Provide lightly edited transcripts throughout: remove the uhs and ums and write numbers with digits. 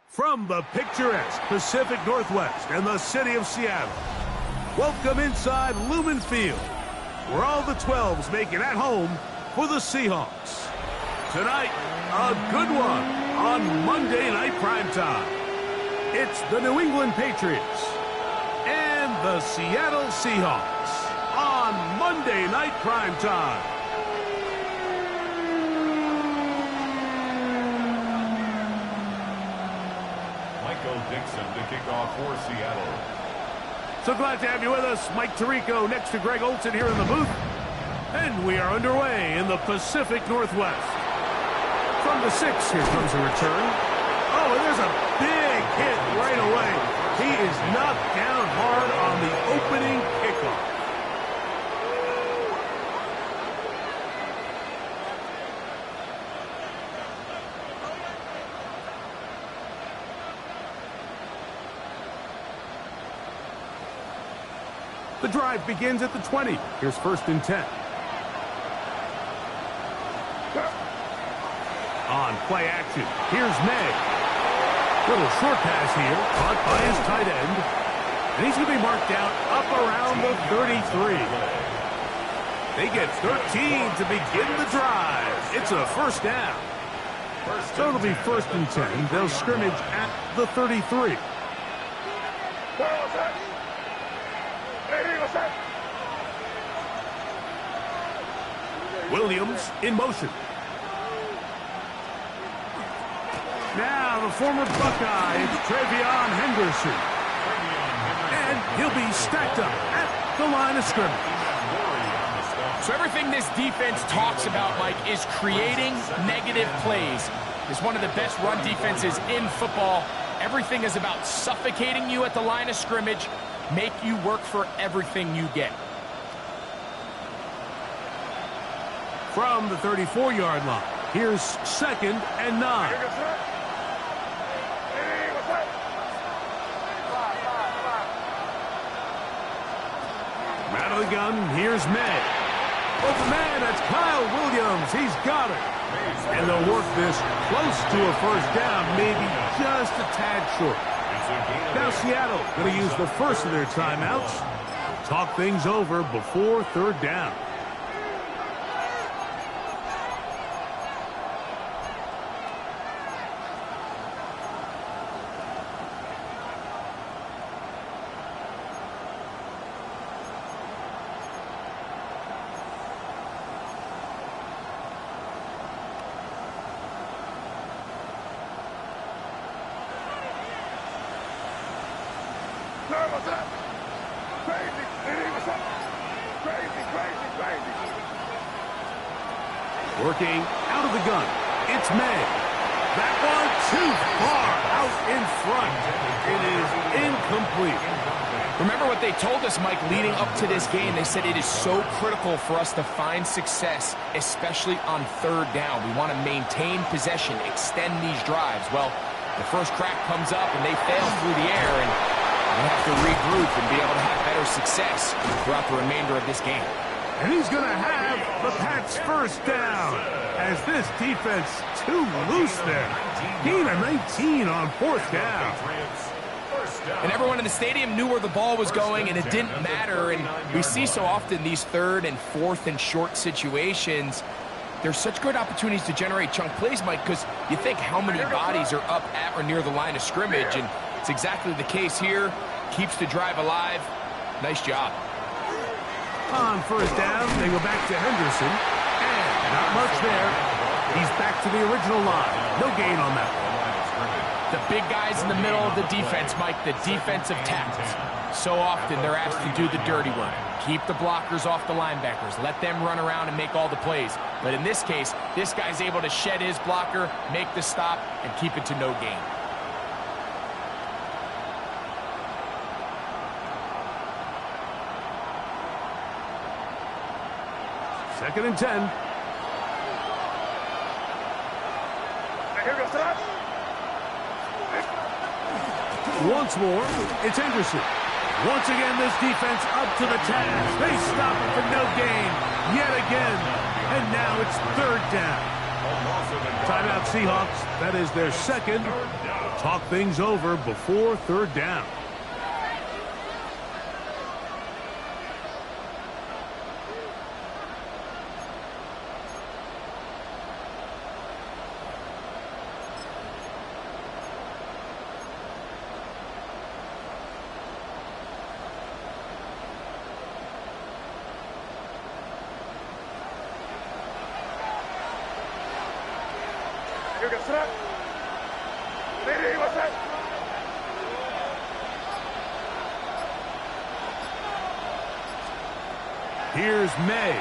From the picturesque Pacific Northwest and the city of Seattle, welcome inside Lumen Field, where all the 12s make it at home for the Seahawks. Tonight, a good one on Monday Night Primetime. It's the New England Patriots and the Seattle Seahawks on Monday Night Primetime. Dixon to kick off for Seattle. So glad to have you with us. Mike Tirico next to Greg Olson here in the booth. And we are underway in the Pacific Northwest. From the 6, here comes a return. Oh, and there's a big hit right away. He is knocked down hard on the opening kickoff. The drive begins at the 20. Here's 1st and 10. On play action, here's May. Little short pass here, caught by his tight end. And he's going to be marked out up around the 33. They get 13 to begin the drive. It's a 1st down. So it'll be 1st and 10. They'll scrimmage at the 33. Williams in motion. Now the former Buckeye, it's Travion Henderson. And he'll be stacked up at the line of scrimmage. So everything this defense talks about, Mike, is creating negative plays. It's one of the best run defenses in football. Everything is about suffocating you at the line of scrimmage, make you work for everything you get. From the 34-yard line, here's 2nd and 9. Out of the gun, here's May. Open man, that's Kyle Williams. He's got it. And they'll work this close to a 1st down, maybe just a tad short. Now Seattle going to use the first of their timeouts. Talk things over before 3rd down. Working out of the gun, it's May. That one too far out in front. It is incomplete. Remember what they told us, Mike, leading up to this game. They said it is so critical for us to find success, especially on 3rd down. We want to maintain possession, extend these drives. Well, the first crack comes up and they fail through the air, and we have to regroup and be able to have better success throughout the remainder of this game. And he's going to have the Pats' 1st down as this defense too loose there. Gain of 19 on 4th down. And everyone in the stadium knew where the ball was going, and it didn't matter. And we see so often these 3rd and 4th and short situations. There's such good opportunities to generate chunk plays, Mike, because you think how many bodies are up at or near the line of scrimmage, and it's exactly the case here. Keeps the drive alive. Nice job. On 1st down, they go back to Henderson. And not much there. He's back to the original line. No gain on that one. The big guys in the middle of the defense, Mike, the defensive tackles. So often they're asked to do the dirty work. Keep the blockers off the linebackers. Let them run around and make all the plays. But in this case, this guy's able to shed his blocker, make the stop, and keep it to no gain. Second and 10. Once more, it's Henderson. Once again, this defense up to the task. They stop it for no gain yet again. And now it's 3rd down. Timeout Seahawks. That is their 2nd talk things over before third down. Here's May.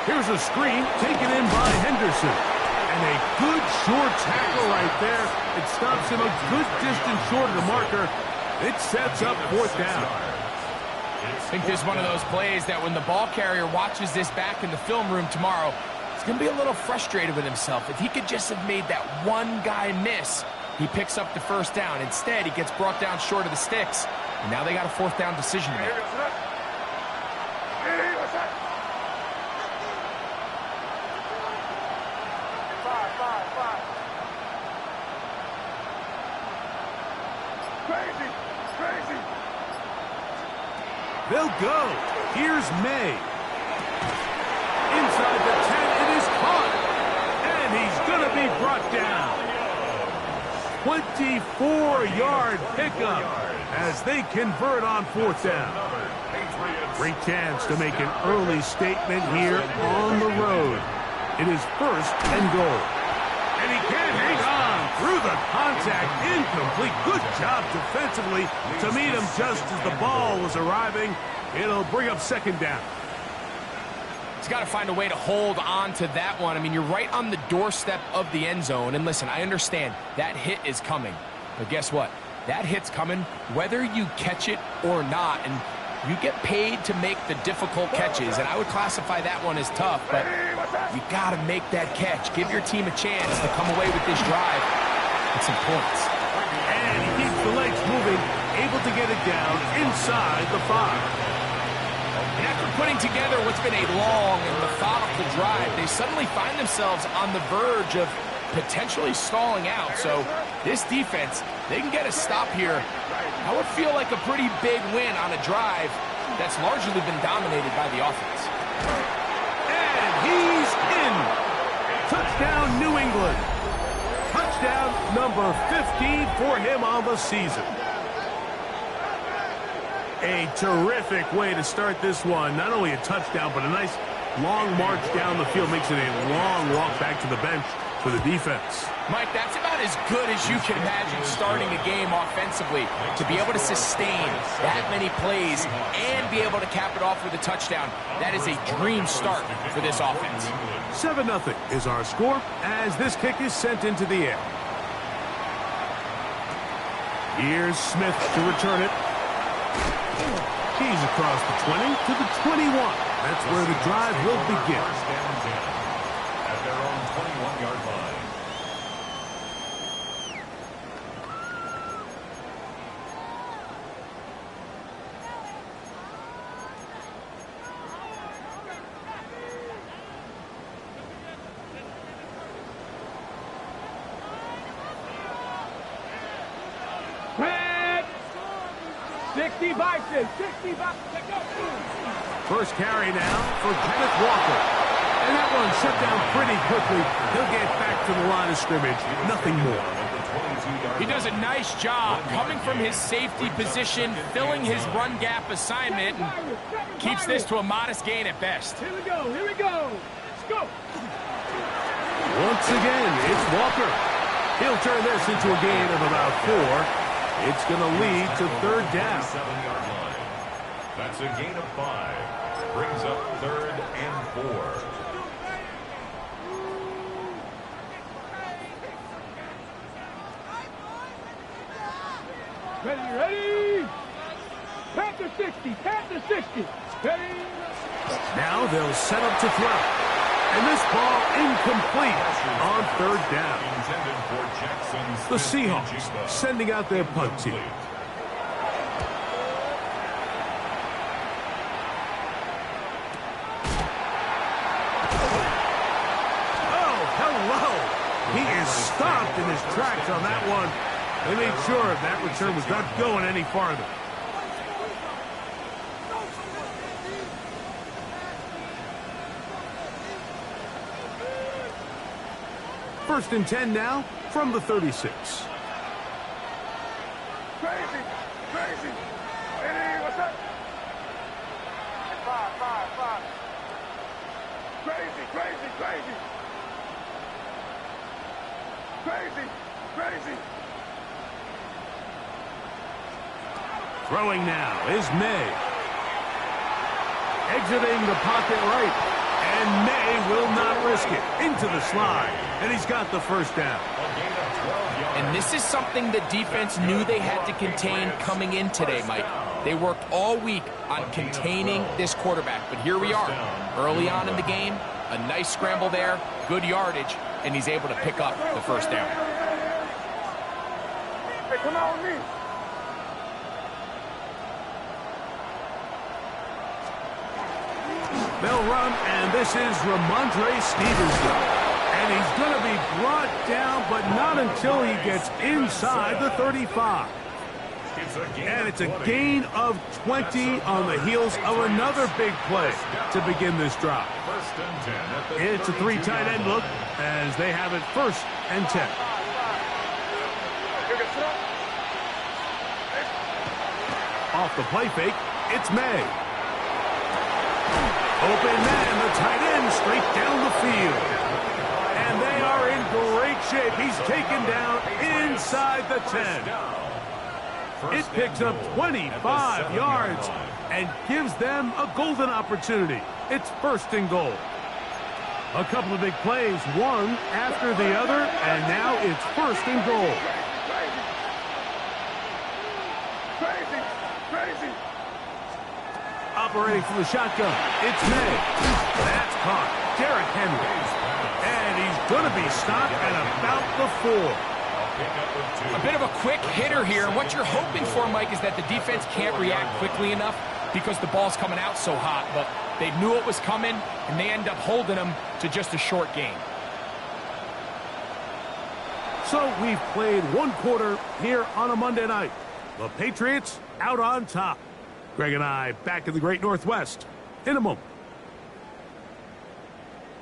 Here's a screen taken in by Henderson. And a good short tackle right there. It stops him a good distance short of the marker. It sets up fourth down. I think this is one of those plays that when the ball carrier watches this back in the film room tomorrow, he's going to be a little frustrated with himself. If he could just have made that one guy miss, he picks up the first down. Instead, he gets brought down short of the sticks. And now they got a fourth down decision to make. They'll go. Here's May. Inside the 10, it is caught. And he's going to be brought down. 24-yard pickup as they convert on fourth down. Great chance to make an early statement here on the road. It is first and goal. And he can't hang on through the contact. Incomplete. Good job defensively to meet him just as the ball was arriving. It'll bring up second down. He's got to find a way to hold on to that one. I mean, you're right on the doorstep of the end zone. And listen, I understand that hit is coming. But guess what? That hit's coming whether you catch it or not. And you get paid to make the difficult catches. And I would classify that one as tough. But you got to make that catch. Give your team a chance to come away with this drive with some points. And he keeps the legs moving, able to get it down inside the 5. And after putting together what's been a long and methodical drive, they suddenly find themselves on the verge of potentially stalling out. So this defense, they can get a stop here. That would feel like a pretty big win on a drive that's largely been dominated by the offense. And he's in. Touchdown, New England. Touchdown number 15 for him on the season. A terrific way to start this one. Not only a touchdown, but a nice long march down the field. Makes it a long walk back to the bench for the defense. Mike, that's about as good as you can imagine starting a game offensively. To be able to sustain that many plays and be able to cap it off with a touchdown, that is a dream start for this offense. 7-0 is our score as this kick is sent into the air. Here's Smith to return it. He's across the 20 to the 21. That's where the drive will begin. At their own 21-yard line. Red! 60 boxes, 60 boxes. First carry now for Kenneth Walker. And that one shut down pretty quickly. He'll get back to the line of scrimmage. Nothing more. He does a nice job coming from his safety position, filling his run gap assignment, and keeps this to a modest gain at best. Here we go, here we go. Let's go. Once again, it's Walker. He'll turn this into a gain of about 4. It's going to lead to third down. 7-yard line. That's a gain of 5. Brings up third and 4. Ready, ready. Panther 60, Panther 60. Ready. Now they'll set up to throw. And this ball incomplete on third down. Intended for Jackson's The Seahawks sending out their punt team. Oh, hello. He is stopped in his tracks on that one. They made sure that return was not going any farther. First and 10 now from the 36. Crazy. Hey, what's up? 5. Crazy. Throwing now is May. Exiting the pocket right. And May will not risk it. Into the slide. And he's got the first down. And this is something the defense knew they had to contain coming in today, Mike. They worked all week on containing this quarterback. But here we are, early on in the game. A nice scramble there, good yardage, and he's able to pick up the first down. Hey, come on with me. They'll run, and this is Ramondre Stevenson. And he's going to be brought down, but not until he gets inside the 35. And it's a gain of 20 on the heels of another big play to begin this drive. It's a 3 tight end look as they have it first and 10. Off the play fake, it's May. Open man, the tight end straight down the field. And they are in great shape. He's taken down inside the 10. It picks up 25 yards and gives them a golden opportunity. It's first and goal. A couple of big plays, one after the other, and now it's first and goal. Crazy. Operating from the shotgun, it's May. That's caught. Derrick Henry. And he's going to be stopped at about the 4. A bit of a quick hitter here. What you're hoping for, Mike, is that the defense can't react quickly enough because the ball's coming out so hot. But they knew it was coming, and they end up holding them to just a short gain. So we've played one quarter here on a Monday night. The Patriots out on top. Greg and I back in the Great Northwest in a moment.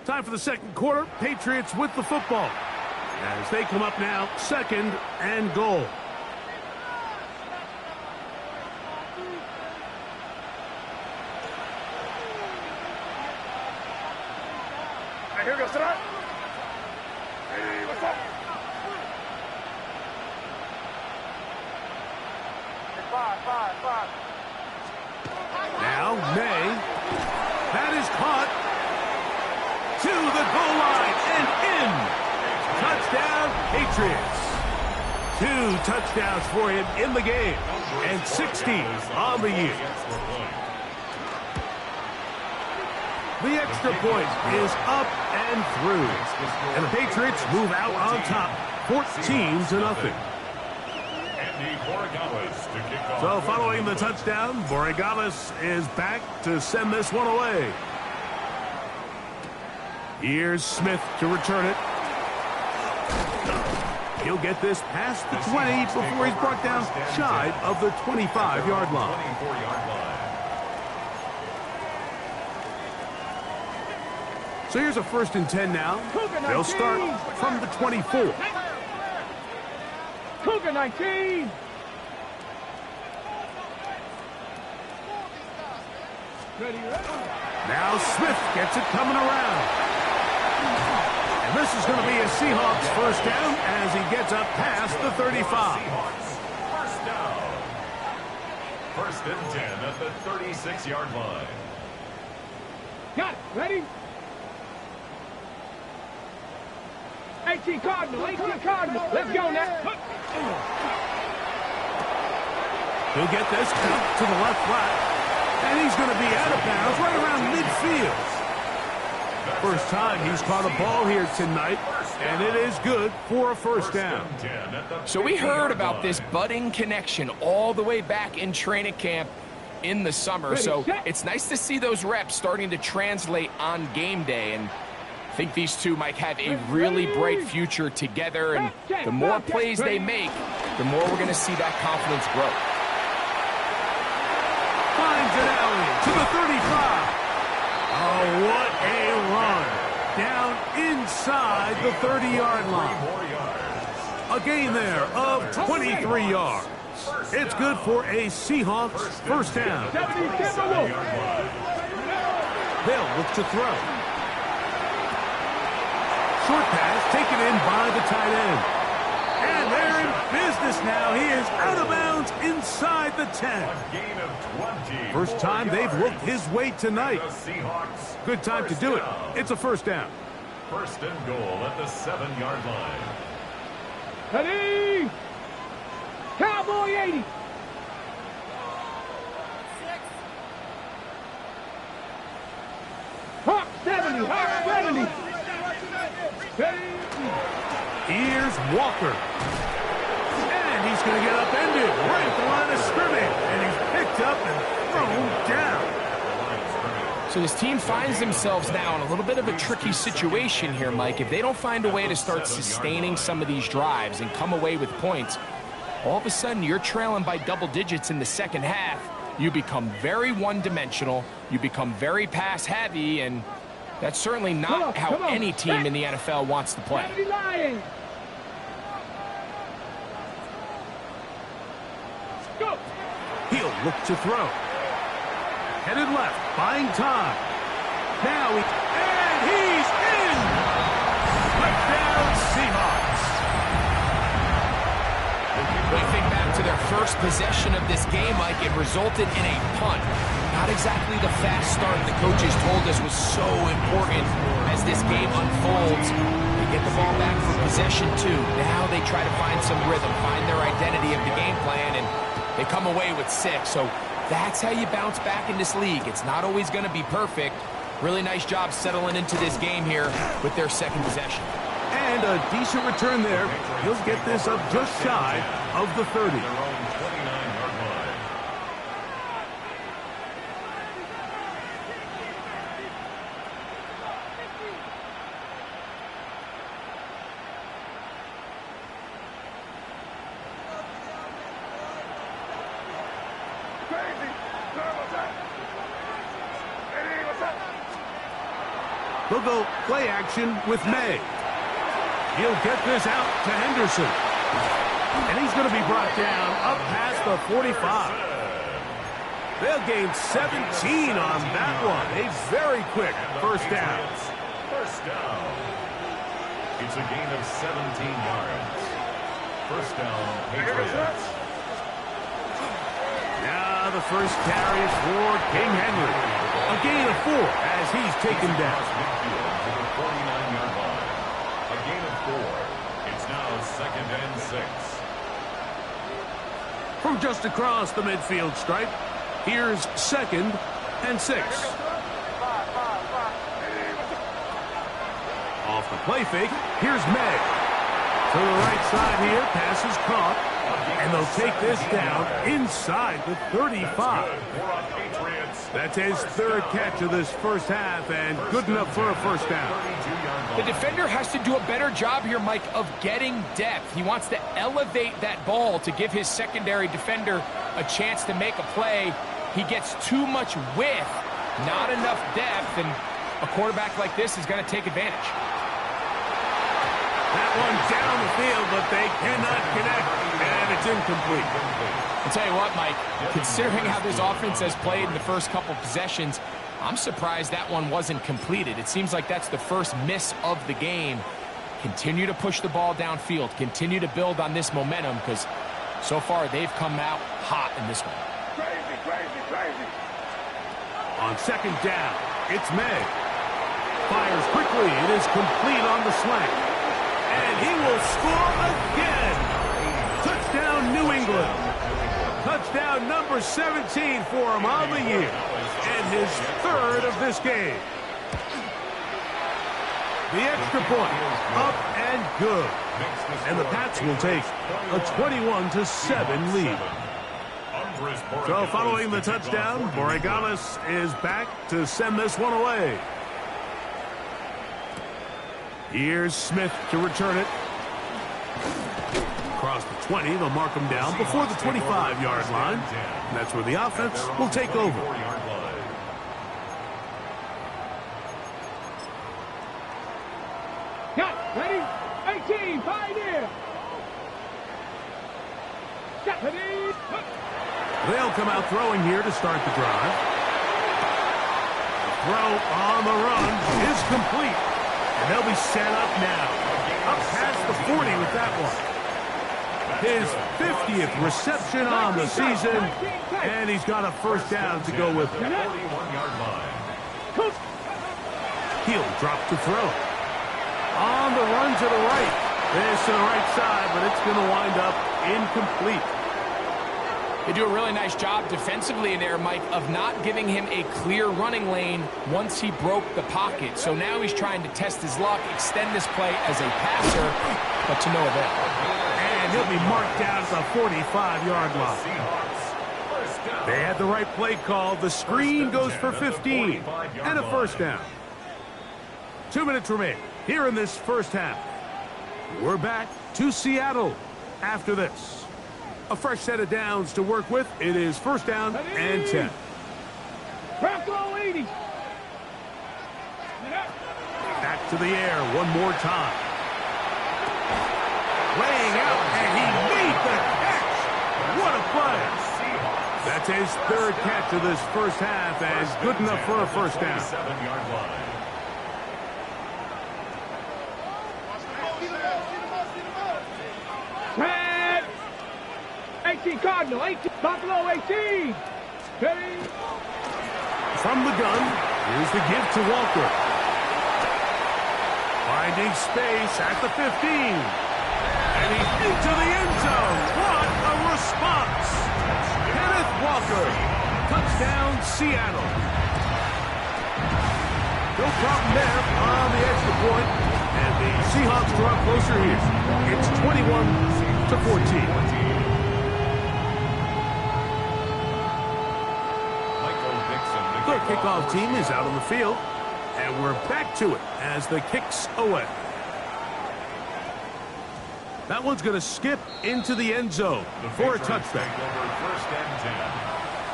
Time for the second quarter. Patriots with the football as they come up now, second and goal. Hey, here goes tonight. Hey, what's up? Hey, 5. Now May. That is caught to the goal line and in. Touchdown, Patriots. 2 touchdowns for him in the game, and 16 on the year. The extra point is up and through, and the Patriots move out on top, 14-0. So following the touchdown, Borregales is back to send this one away. Here's Smith to return it. He'll get this past the 20 before he's brought down shy of the 25-yard line. So here's a first and 10 now. They'll start from the 24. Cougar 19. Now Smith gets it coming around. And this is going to be a Seahawks first down as he gets up past the 35. First down. First and 10 at the 36-yard line. Got it. Ready? 18 Cardinal. Let's go now. He'll get this cut to the left flat. And he's going to be out of bounds right around midfield. First time he's caught a ball here tonight, and it is good for a first down. So we heard about this budding connection all the way back in training camp in the summer. So it's nice to see those reps starting to translate on game day. And I think these two might have a really bright future together. And the more plays they make, the more we're going to see that confidence grow. Finds an alley to the 35. Oh, what a run. Down inside the 30-yard line. A gain there of 23 yards. It's good for a Seahawks first down. They'll look to throw. Short pass taken in by the tight end. And they're in business now. He is out of bounds inside the 10. First time they've looked his way tonight. Good time to do it. It's a first down. First and goal at the 7-yard line. Ready? Cowboy 80. Hawk 70. Hawk 70. Here's Walker. And he's going to get upended right at the line of scrimmage. And he's picked up and thrown down. So this team finds themselves now in a little bit of a tricky situation here, Mike. If they don't find a way to start sustaining some of these drives and come away with points, all of a sudden you're trailing by double digits in the second half. You become very one-dimensional. You become very pass-heavy, and that's certainly not how any team in the NFL wants to play. He'll look to throw. Headed left, buying time. Now and he's in! Touchdown Seahawks. When you think back to their first possession of this game, Mike, it resulted in a punt. Not exactly the fast start the coaches told us was so important as this game unfolds. They get the ball back for possession 2. Now they try to find some rhythm, find their identity of the game plan, and they come away with 6. So that's how you bounce back in this league. It's not always going to be perfect. Really nice job settling into this game here with their second possession. And a decent return there. He'll get this up just shy of the 30. They'll go play action with May. He'll get this out to Henderson. And he's going to be brought down up past the 45. They'll gain 17 on that one. A very quick first down. First down. It's a gain of 17 yards. First down, Patriots. Now the first carry for King Henry. A gain of 4 as he's taken down. To the 49-yard line. A gain of 4. It's now 2nd and 6. From just across the midfield stripe, here's 2nd and 6. Off the play fake, here's May. To the right side here, pass is caught. And they'll take this down inside the 35. That's his 3rd catch of this first half, and good enough for a first down. The defender has to do a better job here, Mike, of getting depth. He wants to elevate that ball to give his secondary defender a chance to make a play. He gets too much width, not enough depth, and a quarterback like this is going to take advantage. That one down the field, but they cannot connect, and it's incomplete. I'll tell you what, Mike, considering how this offense has played in the first couple possessions, I'm surprised that one wasn't completed. It seems like that's the first miss of the game. Continue to push the ball downfield. Continue to build on this momentum, because so far they've come out hot in this one. Crazy. On 2nd down, it's May. Fires quickly. It is complete on the slant. And he will score again. Touchdown, New England. Touchdown number 17 for him on the year. And his 3rd of this game. The extra point, up and good. And the Pats will take a 21-7 lead. So following the touchdown, Borregales is back to send this one away. Here's Smith to return it. across the 20. They'll mark him down before the 25-yard line. And that's where the offense will take over. Cut. Ready? 18. Pioneer. Cut. Ready? They'll come out throwing here to start the drive. The throw on the run is complete. And they'll be set up now. Up past the 40 with that one. His 50th reception on the season, and he's got a first down to go with it. He'll drop to throw. On the run to the right. This to the right side, but it's going to wind up incomplete. They do a really nice job defensively in there, Mike, of not giving him a clear running lane once he broke the pocket. So now he's trying to test his luck, extend this play as a passer, but to no avail. And he'll be marked down at the 45-yard line. They had the right play call. The screen goes for 15 and a first down. 2 minutes remain here in this first half. We're back to Seattle after this. A fresh set of downs to work with. It is first down and 10. Bronco 80. Back to the air one more time. Laying out, and he made the catch. What a play. That's his third catch of this first half, and good enough for a first down. 7-yard line. Red. 18 Cardinal. 18 Buffalo 18. Ready? From the gun, here's the give to Walker. Finding space at the 15. And he's into the end zone. What a response. Kenneth Walker. Touchdown, Seattle. No problem there on the extra point. And the Seahawks draw closer here. It's 21-14. The kickoff team is out on the field, and we're back to it as the kick's away. That one's going to skip into the end zone for a touchdown. Take over first and 10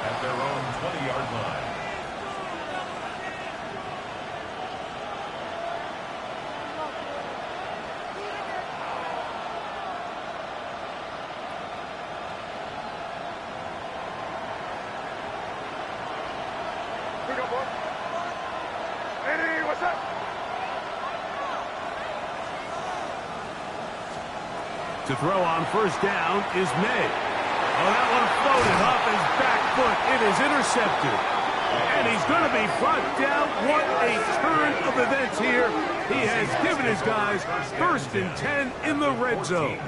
at their own 20-yard line. To throw on first down is May. Oh, that one floated off his back foot. It is intercepted. And he's going to be brought down. What a turn of events here. He has given his guys first and 10 in the red zone.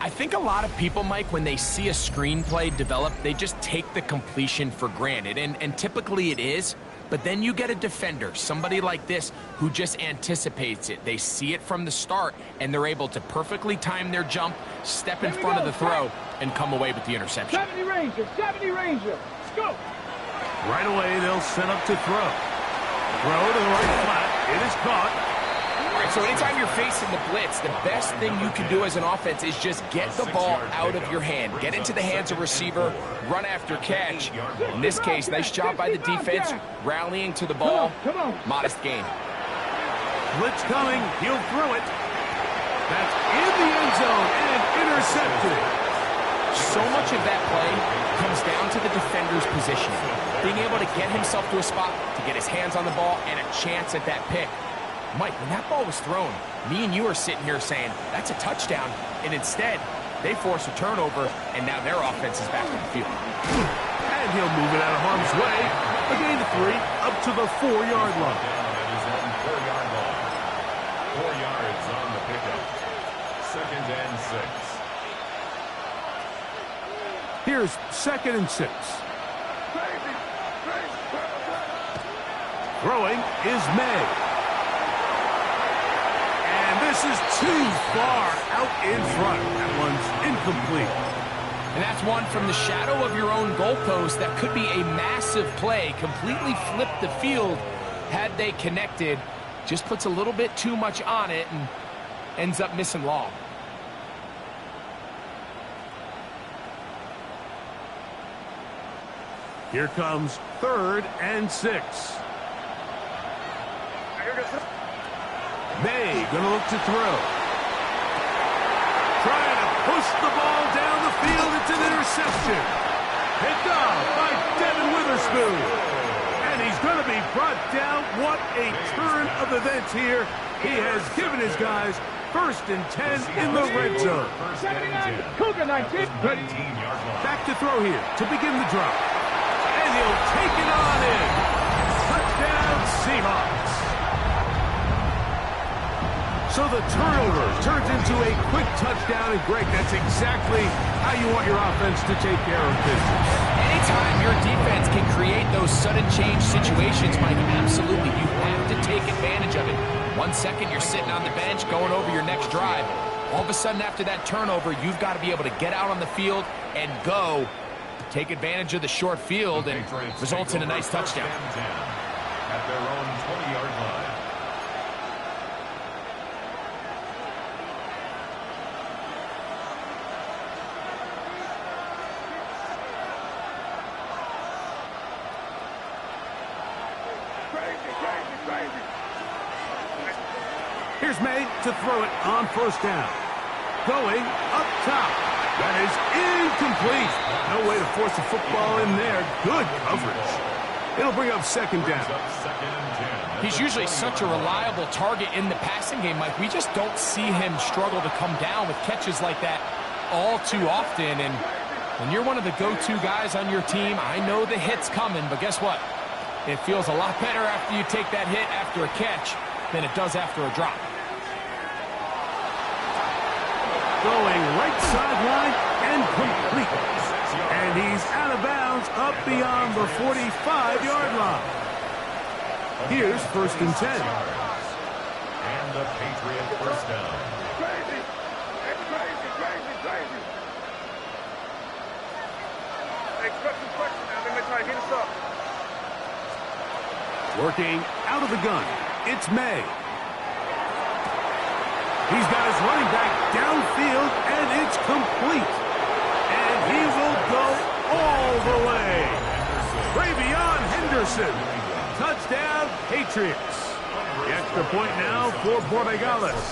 I think a lot of people, Mike, when they see a screenplay develop, they just take the completion for granted. And typically it is. But then you get a defender, somebody like this, who just anticipates it. They see it from the start, and they're able to perfectly time their jump, step in front of the throw, and come away with the interception. 70 Ranger, 70 Ranger. Let's go. Right away, they'll set up to throw. Throw to the right flat. It is caught. All right, so anytime you're facing the blitz, the best thing you can do as an offense is just get the ball out of your hand. Get into the hands of receiver, run after catch. In this case, nice job by the defense, rallying to the ball. Modest gain. Blitz coming. He'll throw it. That's in the end zone and intercepted. So much of that play comes down to the defender's positioning. Being able to get himself to a spot, to get his hands on the ball, and a chance at that pick. Mike, when that ball was thrown, me and you are sitting here saying, that's a touchdown. And instead, they force a turnover, and now their offense is back on the field. And he'll move it out of harm's way. A gain of 3 up to the 4-yard line. 4 yards on the pickup. Second and 6. Here's second and 6. Throwing is May. And this is too far out in front. That one's incomplete. And that's one from the shadow of your own goalpost that could be a massive play. Completely flipped the field had they connected. Just puts a little bit too much on it and ends up missing long. Here comes 3rd and 6. May going to look to throw. Trying to push the ball down the field. It's an interception. Picked off by Devin Witherspoon. And he's going to be brought down. What a turn of events here. He has given his guys 1st and 10 in the red zone. 79, Cougar 19. Back to throw here to begin the drive. And he'll take it on in. Touchdown, Seahawks. So the turnover turns into a quick touchdown, and Greg, that's exactly how you want your offense to take care of business. Anytime your defense can create those sudden change situations, Mike, absolutely, you have to take advantage of it. 1 second, you're sitting on the bench, going over your next drive. All of a sudden, after that turnover, you've got to be able to get out on the field and go. Take advantage of the short field and results in a nice touchdown. At their own 20-yard line. Here's May to throw it on 1st down. Going up top. That is incomplete. No way to force the football in there. Good coverage. It'll bring up 2nd down. He's usually such a reliable target in the passing game, Mike. We just don't see him struggle to come down with catches like that all too often. And when you're one of the go-to guys on your team, I know the hit's coming, but guess what? It feels a lot better after you take that hit after a catch than it does after a drop. Going right sideline and complete. And he's out of bounds up beyond the 45-yard line. Here's 1st and 10. And the Patriot 1st down. Crazy. It's crazy, crazy, crazy. Hey, expect some question now. They're going to try to hit us up. Working out of the gun. It's May. He's got his running back downfield, and it's complete. And he will go all the way. Travion Henderson. Touchdown, Patriots. The extra point now for Borregales.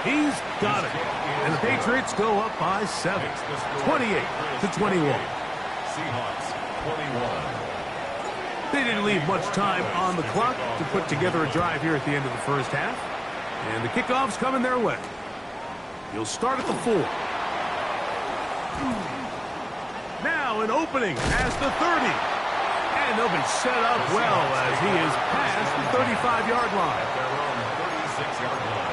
He's got it. And the Patriots go up by 7. 28-21. Seahawks 21. They didn't leave much time on the clock to put together a drive here at the end of the 1st half. And the kickoff's coming their way. He'll start at the 4. Now an opening past the 30. And they'll be set up well as he is past the 35-yard line. Their own 36-yard line.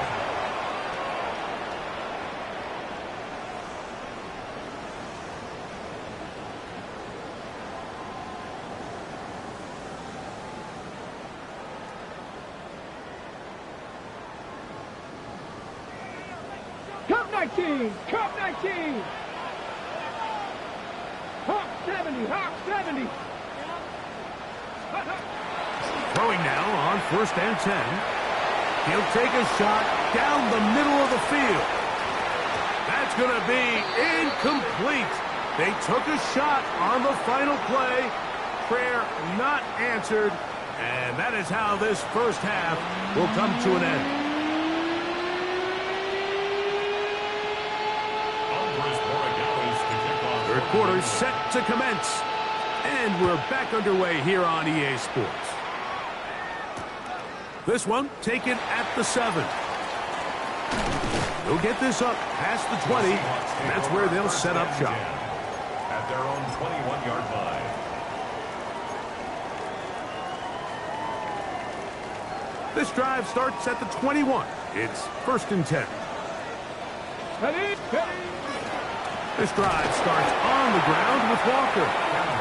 Cup 19, Cup 19. Hawk 70, Hawk 70. Throwing now on 1st and 10. He'll take a shot down the middle of the field. That's going to be incomplete. They took a shot on the final play. Prayer not answered. And that is how this 1st half will come to an end. Third quarter set to commence. And we're back underway here on EA Sports. This one taken at the 7. They'll get this up past the 20, and that's where they'll set up shop. At their own 21-yard line. This drive starts at the 21. It's 1st and 10. Ready, ready. This drive starts on the ground with Walker.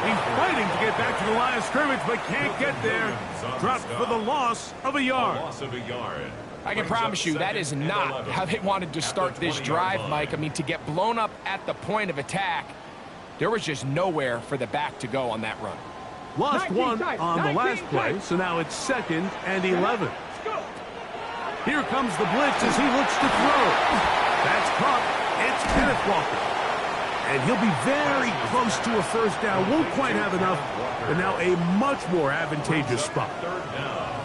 He's fighting to get back to the line of scrimmage, but can't get there. Dropped for the loss of a yard. I can promise you that is not how they wanted to start this drive, Mike. I mean, to get blown up at the point of attack, there was just nowhere for the back to go on that run. Lost one on the last play, so now it's 2nd and 11. Here comes the blitz as he looks to throw. That's caught. It's Kenneth Walker. And he'll be very close to a first down. Won't quite have enough, but now a much more advantageous spot.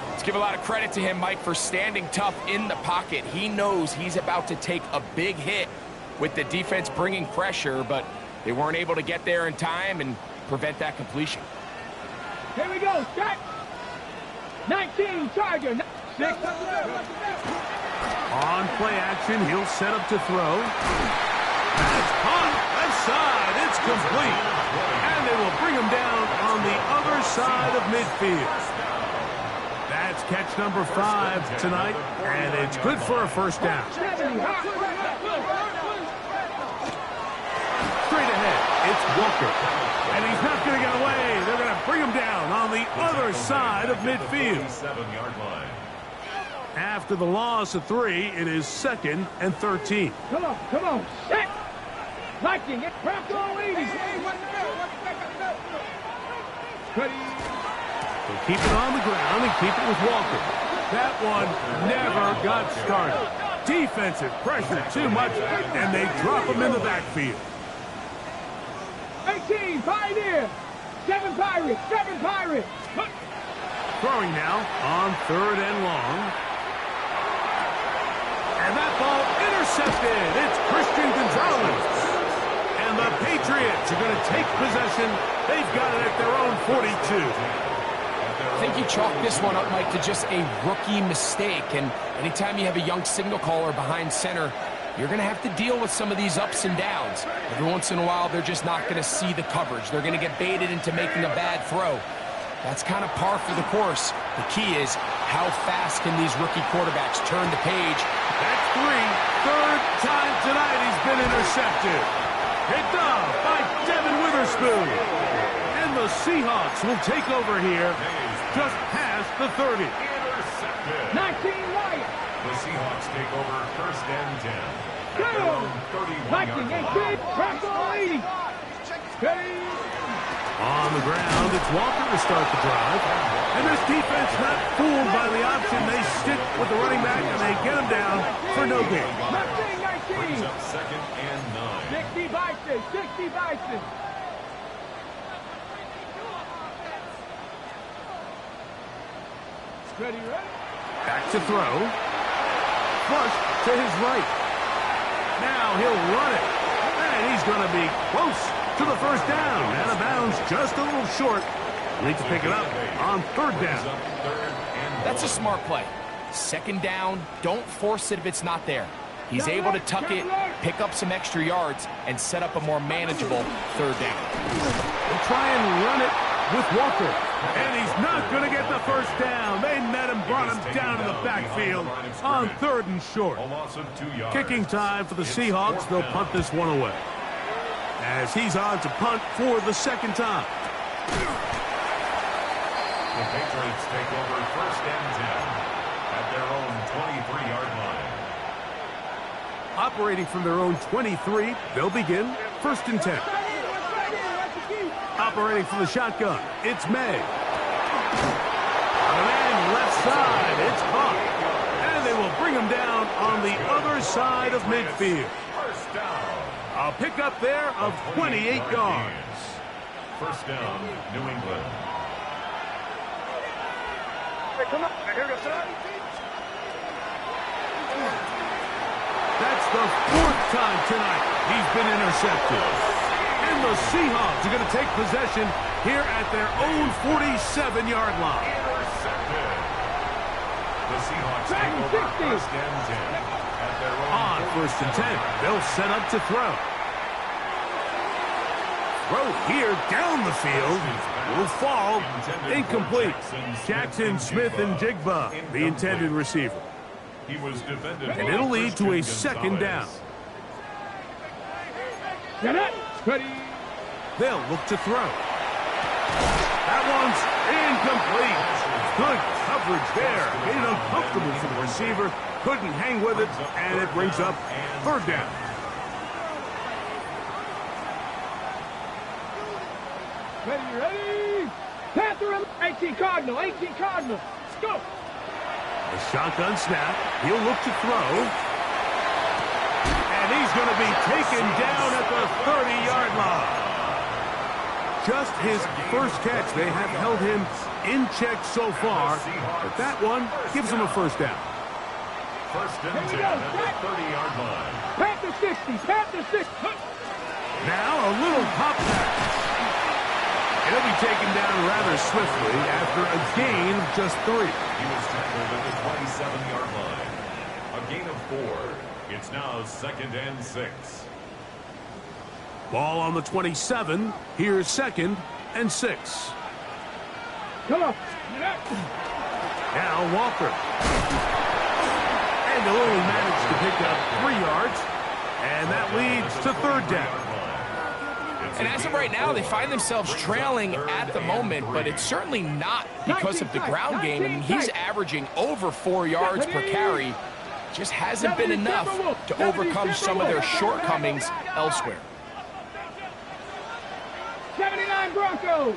Let's give a lot of credit to him, Mike, for standing tough in the pocket. He knows he's about to take a big hit with the defense bringing pressure, but they weren't able to get there in time and prevent that completion. Here we go, set. 19, Charger. 6. On play action, he'll set up to throw. That's caught. Left side. It's complete. And they will bring him down on the other side of midfield. That's catch number 5 tonight, and it's good for a first down. Straight ahead, it's Walker. And he's not going to get away. They're going to bring him down on the other side of midfield. 7-yard line. After the loss of 3, it is 2nd and 13. Come on, set. Liking it, press all 80. They keep it on the ground and keep it with Walker. That one never got started. Defensive pressure too much, and they drop him in the backfield. 18, Pioneer. 7 Pirates, 7 Pirates. Throwing now on 3rd and long. And that ball intercepted. It's Christian Gonzalez. And the Patriots are going to take possession. They've got it at their own 42. I think you chalk this one up, Mike, to just a rookie mistake. And anytime you have a young signal caller behind center, you're going to have to deal with some of these ups and downs. Every once in a while, they're just not going to see the coverage. They're going to get baited into making a bad throw. That's kind of par for the course. The key is, how fast can these rookie quarterbacks turn the page? That's 3. 3rd time tonight he's been intercepted. Picked up by Devin Witherspoon. And the Seahawks will take over here just past the 30. Intercepted. 19 Wyatt. The Seahawks take over 1st and 10. At their Go. own 31-yard Liking it, line. press all 80. Steady. On the ground, it's Walker to start the drive. And this defense not fooled by the option. They stick with the running back, and they get him down for no gain. 19. Brings up 2nd and 9. 60 Bison, 60 Bison. Ready? Back to throw. Flush to his right. Now he'll run it. And he's going to be close to the first down. Out of bounds, just a little short. Need to pick it up on 3rd down. That's a smart play. 2nd down, don't force it if it's not there. He's able to tuck it, pick up some extra yards, and set up a more manageable 3rd down. They'll try and run it with Walker. And he's not going to get the first down. They met him, brought him down to the backfield on 3rd and short. A loss of 2 yards. Kicking time for the Seahawks. They'll punt this one away. As he's on to punt for the 2nd time. The Patriots take over 1st and 10 at their own 23-yard line. Operating from their own 23, they'll begin 1st and 10. Operating from the shotgun, it's May. On an end, left side, it's caught. And they will bring him down on the other side of midfield. First down. A pickup there of 28 yards. First down, New England. That's the 4th time tonight he's been intercepted. And the Seahawks are going to take possession here at their own 47-yard line. Intercepted. The Seahawks take over 1st and 10 at their own. On 1st and 10, they'll set up to throw. Throw here down the field. Will fall. Incomplete. Jackson Smith and Jigba, the intended receiver. He was defended. And it'll lead to a 2nd down. Get it. Ready. They'll look to throw. That one's incomplete. Good coverage there. Made it uncomfortable for the receiver. Couldn't hang with it, and it brings up 3rd down. Ready. Panther 18 Cardinal, 18 Cardinal. Let's go. A shotgun snap. He'll look to throw. And he's going to be taken down at the 30-yard line. Just his first catch. They have held him in check so far, but that one gives him a first down. First and 10 at the 30-yard line. Panther 60, Panther 60. Now a little pop pass. He'll be taken down rather swiftly after a gain of just 3. He was tackled at the 27-yard line. A gain of 4. It's now 2nd and 6. Ball on the 27. Here's 2nd and 6. Come on. Now Walker. And they'll only manage to pick up 3 yards. And that leads to 3rd down. And as of right now, they find themselves trailing at the moment, but it's certainly not because of the ground game. I mean, he's averaging over 4 yards per carry. Just hasn't been enough to overcome some of their shortcomings elsewhere. 79 Broncos.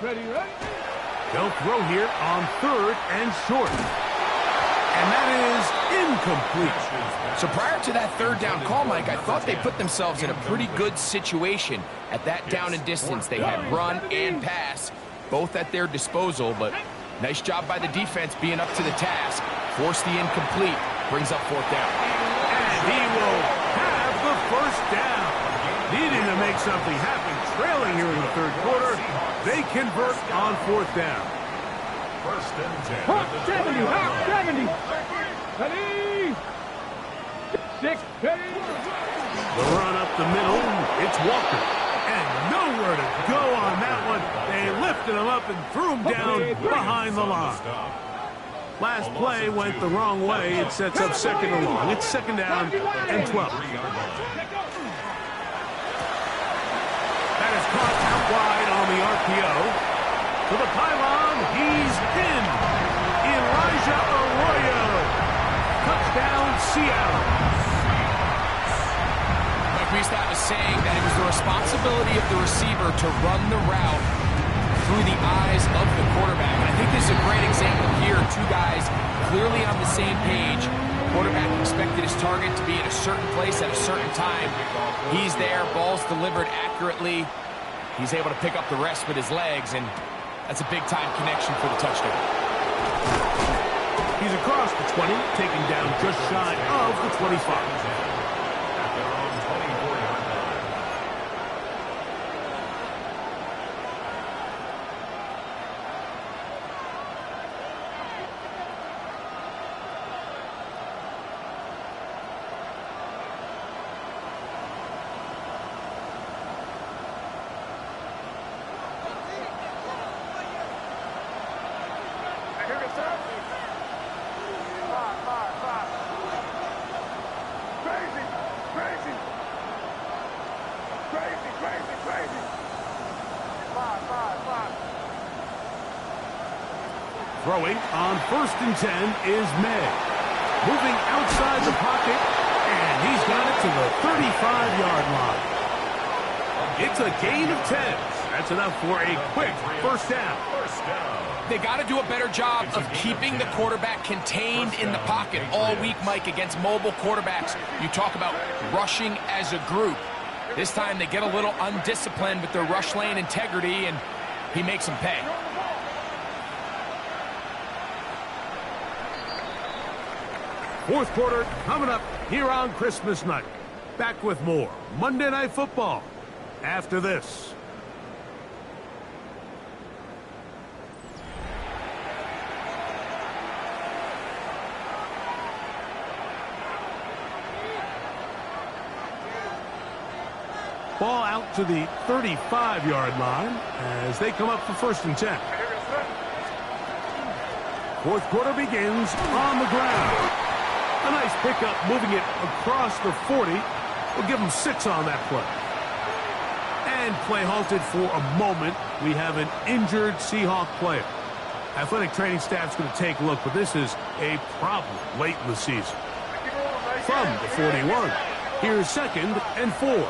Ready, ready. They'll throw here on 3rd and short. And that is incomplete. So prior to that 3rd down call, Mike, I thought they put themselves in a pretty good situation at that down and distance. They had run and pass, both at their disposal, but nice job by the defense being up to the task. Forced the incomplete, brings up 4th down. And he will have the first down. Needing to make something happen, trailing here in the 3rd quarter, they convert on 4th down. First and 10. Hawk 70, Hawk 70. Ready. 6, ready. The run up the middle, it's Walker. And nowhere to go on that one. They lifted him up and threw him down behind the line. Last play went the wrong way. It sets up 2nd and long. It's 2nd down and 12. That is caught out wide on the RPO. To the pylon, he's in. Elijah Arroyo. Touchdown, Seattle. Mike Reistad was saying that it was the responsibility of the receiver to run the route through the eyes of the quarterback. And I think this is a great example here. 2 guys clearly on the same page. The quarterback expected his target to be in a certain place at a certain time. He's there, ball's delivered accurately. He's able to pick up the rest with his legs, and that's a big-time connection for the touchdown. He's across the 20, taken down just shy of the 25. At their own 24-yard line. Throwing on 1st and 10 is May. Moving outside the pocket, and he's got it to the 35-yard line. It's a gain of 10. That's enough for a quick first down. They got to do a better job of keeping the quarterback contained in the pocket all week, Mike, against mobile quarterbacks. You talk about rushing as a group. This time they get a little undisciplined with their rush lane integrity, and he makes them pay. Fourth quarter coming up here on Christmas night. Back with more Monday Night Football after this. Ball out to the 35-yard line as they come up for 1st and 10. Fourth quarter begins on the ground. A nice pickup, moving it across the 40. We'll give them 6 on that play. And play halted for a moment. We have an injured Seahawk player. Athletic training staff's going to take a look, but this is a problem late in the season. From the 41, here's 2nd and 4.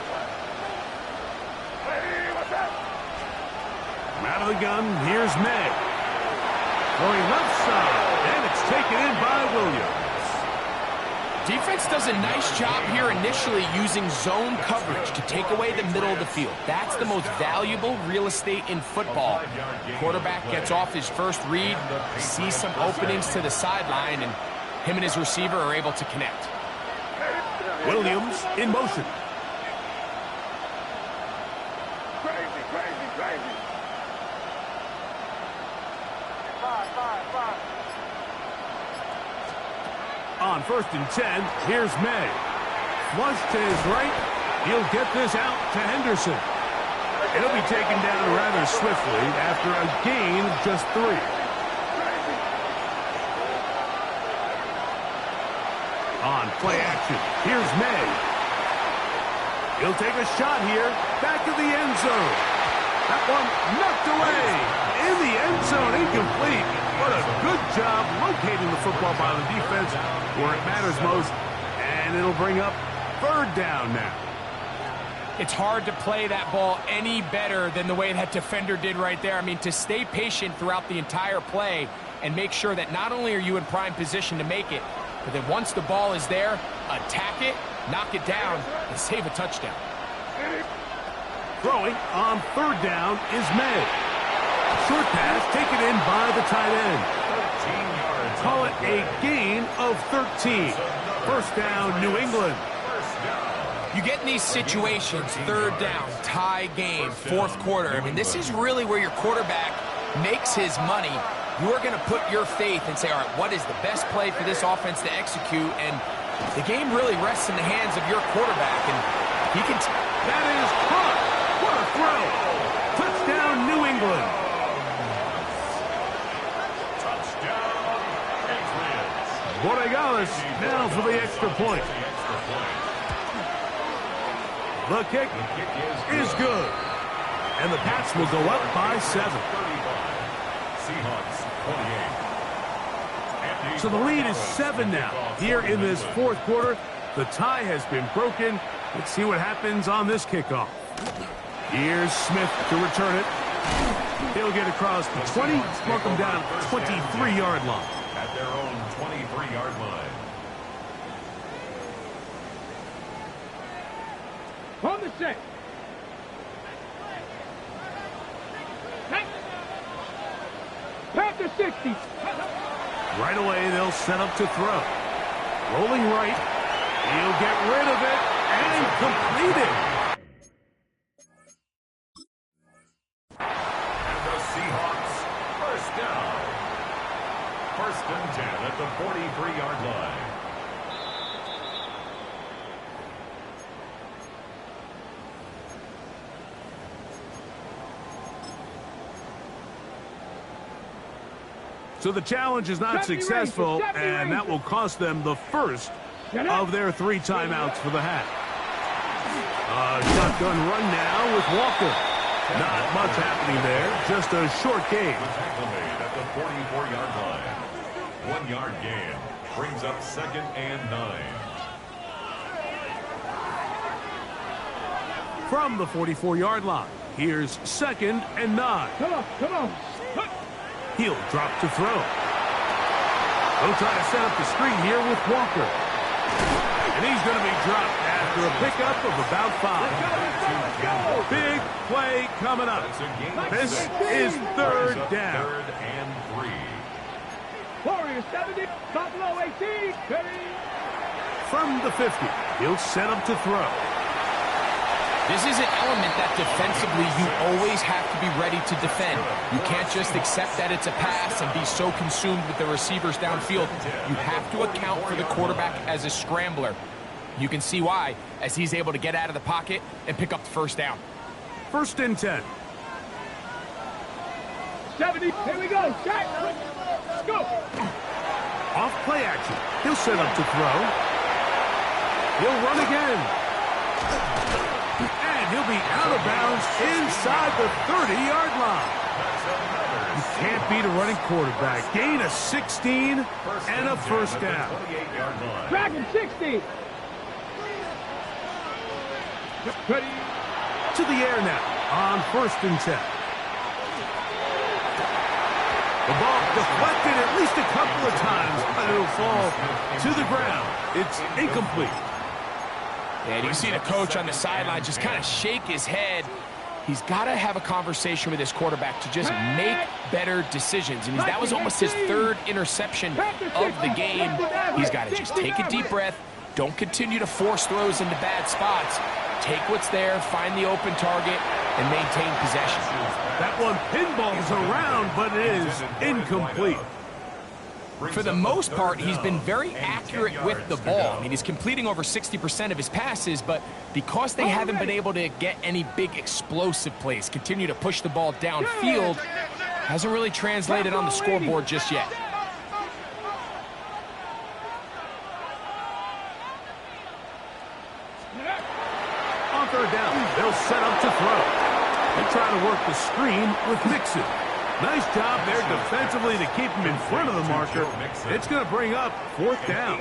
Out of the gun, here's May. Going left side, and it's taken in by Williams. Defense does a nice job here initially using zone coverage to take away the middle of the field. That's the most valuable real estate in football. Quarterback gets off his first read, sees some openings to the sideline, and him and his receiver are able to connect. Williams in motion. Crazy, crazy, crazy. Five. On 1st and 10, here's May. Flush to his right. He'll get this out to Henderson. It'll be taken down rather swiftly after a gain of just 3. On play action, here's May. He'll take a shot here, back of the end zone. That one knocked away. In the end zone, incomplete. What a good job locating the football by the defense where it matters most. And it'll bring up 3rd down now. It's hard to play that ball any better than the way that defender did right there. I mean, to stay patient throughout the entire play and make sure that not only are you in prime position to make it, but then once the ball is there, attack it, knock it down, and save a touchdown. Throwing on 3rd down is May. Short pass taken in by the tight end. Call it a gain of 13. 1st down, New England. You get in these situations, 3rd down, tie game, 4th quarter. I mean, this is really where your quarterback makes his money. You are going to put your faith and say, all right, what is the best play for this offense to execute? And the game really rests in the hands of your quarterback. And he can... That is caught. What a throw. Touchdown, New England. Borregales now for the extra point. The kick is good. And the Pats will go up by 7. So the lead is 7 now. Here in this 4th quarter, the tie has been broken. Let's see what happens on this kickoff. Here's Smith to return it. He'll get across the 20, mark him down at the 23-yard line. At their own 23-yard line. On the set. Panther 60. Right away, they'll set up to throw. Rolling right. He'll get rid of it and complete it. And the Seahawks, 1st down. 1st and 10 at the 43-yard line. So the challenge is not successful, and that will cost them the first of their 3 timeouts for the half. Shotgun run now with Walker. Not much happening there, just a short game. Tackle made at the 44-yard line. 1-yard gain brings up 2nd and 9. From the 44-yard line, here's 2nd and 9. Come on. He'll drop to throw. They'll try to set up the screen here with Walker. And he's going to be dropped after a pickup of about 5. Big play coming up. This is 3rd down. 3rd and 3. Warriors 70, Buffalo 18. From the 50, he'll set up to throw. This is an element that defensively you always have to be ready to defend. You can't just accept that it's a pass and be so consumed with the receivers downfield. You have to account for the quarterback as a scrambler. You can see why, as he's able to get out of the pocket and pick up the 1st down. 1st and 10. 70, here we go, Shaq. Let's go. Off play action. He'll set up to throw. He'll run again. And he'll be out of bounds inside the 30-yard line. You can't beat a running quarterback. Gain of 16 and a 1st down. Dragon 60. Ready. To the air now on 1st and 10. The ball deflected at least a couple of times, but it'll fall to the ground. It's incomplete. And you see the coach on the sideline just kind of shake his head. He's got to have a conversation with his quarterback to just make better decisions. And that was almost his third interception of the game. He's got to just take a deep breath. Don't continue to force throws into bad spots. Take what's there, find the open target, and maintain possession. That one pinballs around, but it is incomplete. For the most part, he's been very accurate with the ball. I mean, he's completing over 60% of his passes, but because they haven't been able to get any big explosive plays, continue to push the ball downfield, hasn't really translated on the scoreboard just yet. On third down, they'll set up to throw. They try to work the screen with Mixon. Nice job there defensively to keep him in front of the marker. It's going to bring up fourth down.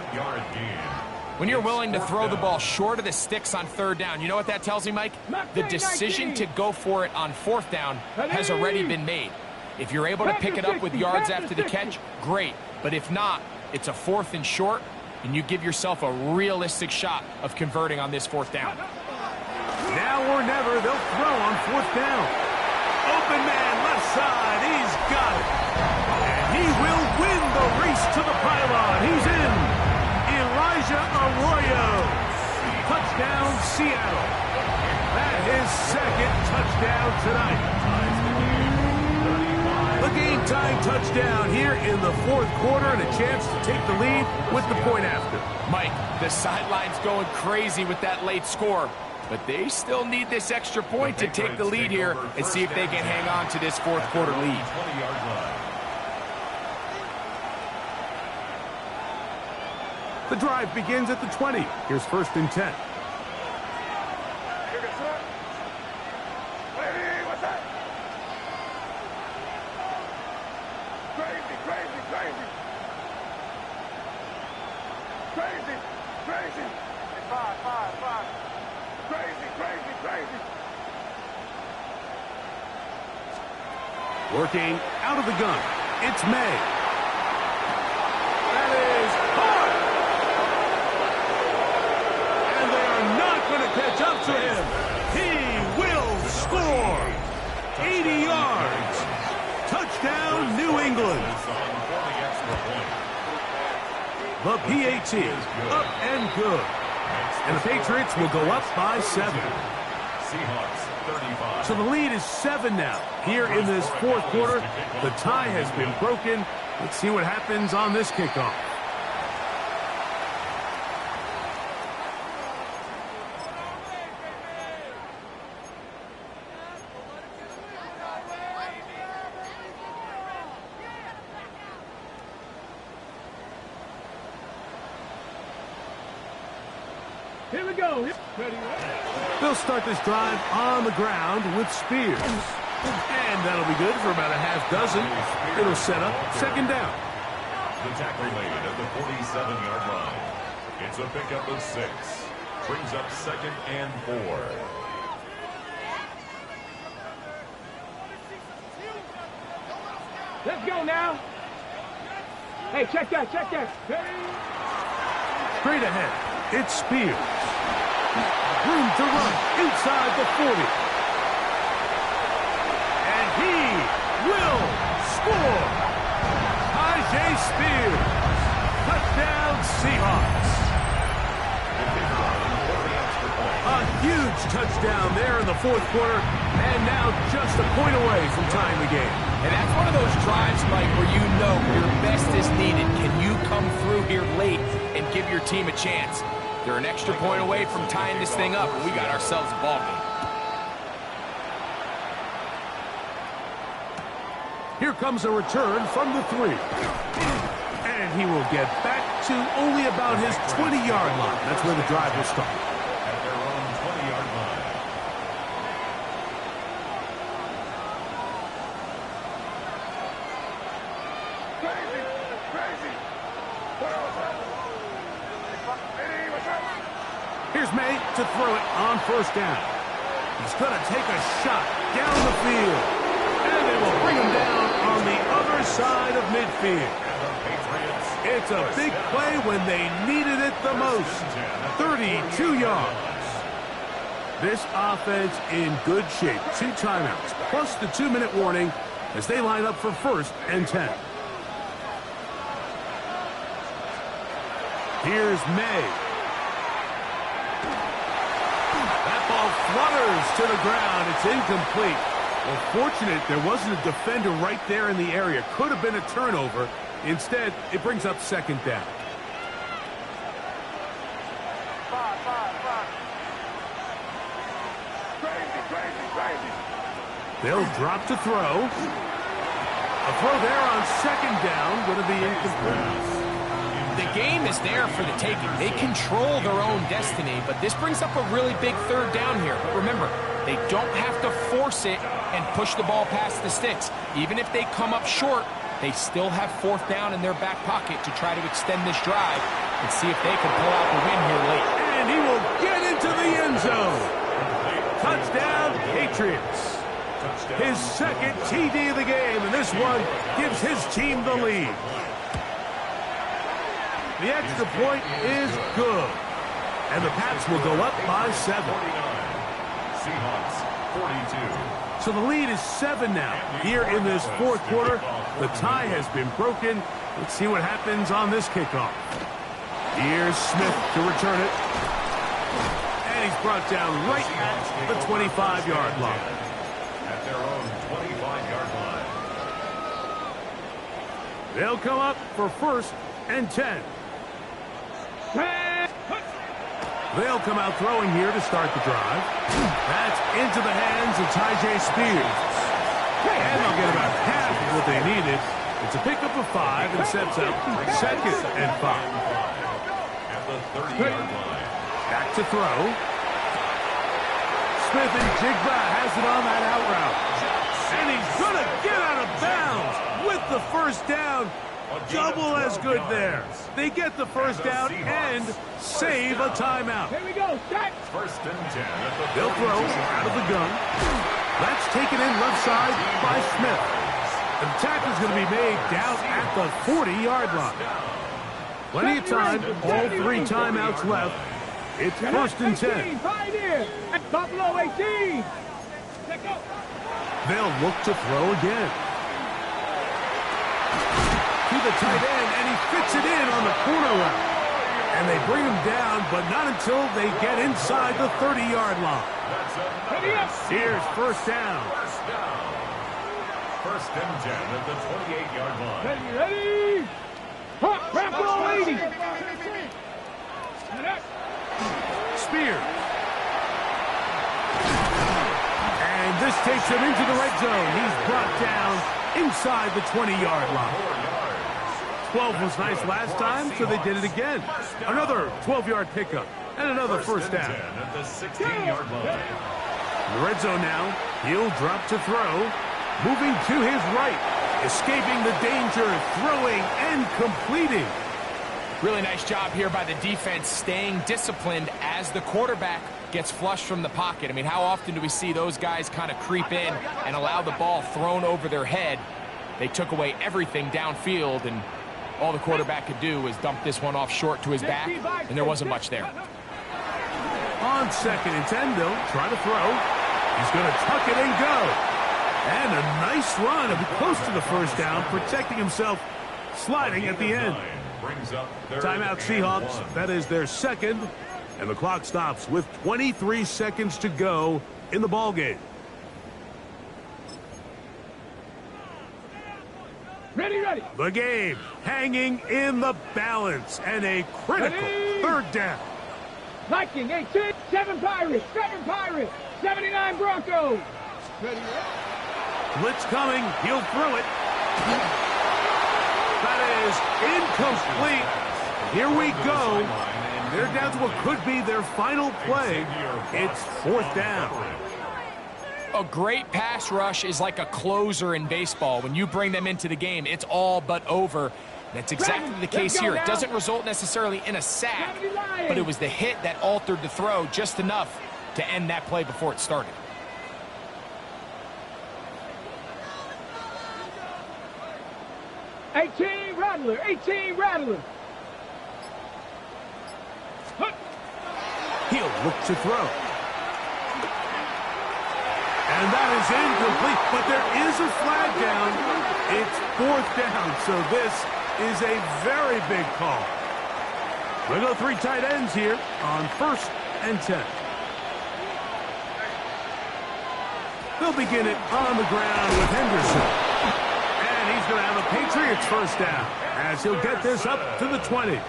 When you're willing to throw the ball short of the sticks on third down, you know what that tells me, Mike? The decision to go for it on fourth down has already been made. If you're able to pick it up with yards after the catch, great. But if not, it's a fourth and short, and you give yourself a realistic shot of converting on this fourth down. Now or never, they'll throw on fourth down. Open man, left side, he's got it. And he will win the race to the pylon. He's in. Elijah Arroyo. Touchdown, Seattle. That is second touchdown tonight. The game-time touchdown here in the fourth quarter and a chance to take the lead with the point after. Mike, the sideline's going crazy with that late score. But they still need this extra point to take the lead here and see if they can hang on to this fourth quarter lead. The drive begins at the 20. Here's first and 10. Working out of the gun. It's May. That is hard. And they are not going to catch up to him. He will score. 80 yards. Touchdown, New England. The PAT, up and good. And the Patriots will go up by 7. Seahawks 35. So the lead is 7 now. Here in this fourth quarter, the tie has been broken. Let's see what happens on this kickoff. Here we go. Ready. They'll start this drive on the ground with Spears. And that'll be good for about a half dozen. It'll set up second down. The tackle made at the 47-yard line. It's a pickup of 6. Brings up second and 4. Let's go now. Hey, check that, check that. Hey. Straight ahead, it's Spears. Room to run inside the 40. And he will score. Ajay Spears. Touchdown, Seahawks. A huge touchdown there in the fourth quarter, and now just a point away from tying the game. And that's one of those drives, Mike, where you know your best is needed. Can you come through here late and give your team a chance? They're an extra point away from tying this thing up, and we got ourselves a ball game. Here comes a return from the 3. And he will get back to only about his 20-yard line. That's where the drive will start. At their own 20-yard line. Here's May to throw it on first down. He's going to take a shot down the field. And they will bring him down on the other side of midfield. It's a big play when they needed it the most. 32 yards. This offense in good shape. 2 timeouts, plus the 2-minute warning as they line up for 1st and 10. Here's May. That ball flutters to the ground. It's incomplete. Well, fortunate there wasn't a defender right there in the area. Could have been a turnover. Instead, it brings up 2nd down. They'll drop to throw. A throw there on 2nd down. Going to be incomplete. The game is there for the taking. They control their own destiny, but this brings up a really big 3rd down here. But remember, they don't have to force it and push the ball past the sticks. Even if they come up short, they still have 4th down in their back pocket to try to extend this drive and see if they can pull out the win here late. And he will get into the end zone. Touchdown, Patriots. His 2nd TD of the game, and this one gives his team the lead. The extra point is good, and the Pats will go up by 7. Seahawks 42. So the lead is 7 now. Here in this 4th quarter, the tie has been broken. Let's see what happens on this kickoff. Here's Smith to return it. And he's brought down right at the 25-yard line. At their own 25-yard line. They'll come up for 1st and 10. They'll come out throwing here to start the drive. That's into the hands of Tyjae Spears. And they'll get about half of what they needed. It's a pickup of 5 and sets up 2nd and 5. At the 30-yard line. Back to throw. Smith and Jigba has it on that out route. And he's going to get out of bounds with the 1st down. Double as good there. They get the 1st down and save a timeout. Here we go. Set. 1st and 10. They'll throw out of the gun. That's taken in left side by Smith. The tackle's going to be made down at the 40-yard line. Plenty of time. All 3 timeouts left. It's 1st and 10. Right here. Buffalo 18. They'll look to throw again. To the tight end, and he fits it in on the corner route. And they bring him down, but not until they get inside the 30-yard line. Here's 1st down. 1st and 10 at the 28-yard line. Ready? Buffalo 80. Spears. And this takes him into the red zone. He's brought down inside the 20-yard line. 12 was nice last time, so they did it again. Another 12-yard pickup and another 1st down. At the 16-yard line. In the red zone now, he'll drop to throw. Moving to his right, escaping the danger, throwing and completing. Really nice job here by the defense staying disciplined as the quarterback gets flushed from the pocket. I mean, how often do we see those guys kind of creep in and allow the ball thrown over their head? They took away everything downfield, and all the quarterback could do was dump this one off short to his back, and there wasn't much there. On 2nd and 10, they'll try to throw. He's going to tuck it and go. And a nice run, a bit close to the 1st down, protecting himself, sliding at the end. Timeout Seahawks, that is their 2nd, and the clock stops with 23 seconds to go in the ballgame. Ready. The game hanging in the balance, and a critical 3rd down. Viking 18, 7 Pirates, 79 Broncos. Ready. Blitz coming, he'll throw it. That is incomplete. Here we go. They're down to what could be their final play. It's 4th down. A great pass rush is like a closer in baseball. When you bring them into the game, it's all but over. That's exactly the case here. It doesn't result necessarily in a sack, but it was the hit that altered the throw just enough to end that play before it started. 18 Rattler, 18 Rattler. He'll look to throw. And that is incomplete, but there is a flag down. It's 4th down, so this is a very big call. We'll go 3 tight ends here on 1st and 10. They'll begin it on the ground with Henderson. And he's going to have a Patriots 1st down as he'll get this up to the 20.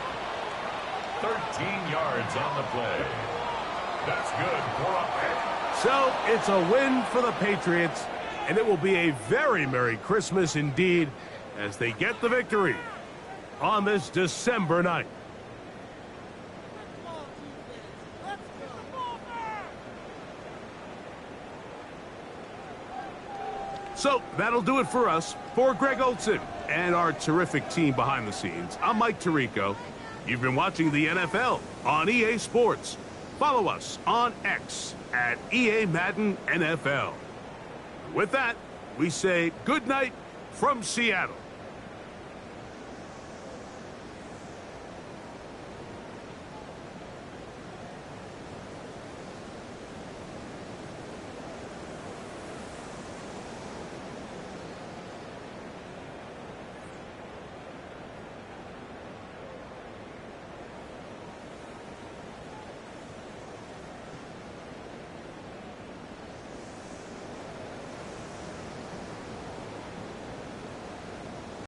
13 yards on the play. That's good for a pick. So it's a win for the Patriots, and it will be a very Merry Christmas indeed as they get the victory on this December night. So that'll do it for us. For Greg Olson and our terrific team behind the scenes, I'm Mike Tirico. You've been watching the NFL on EA Sports. Follow us on X at EA Madden NFL. With that, we say good night from Seattle.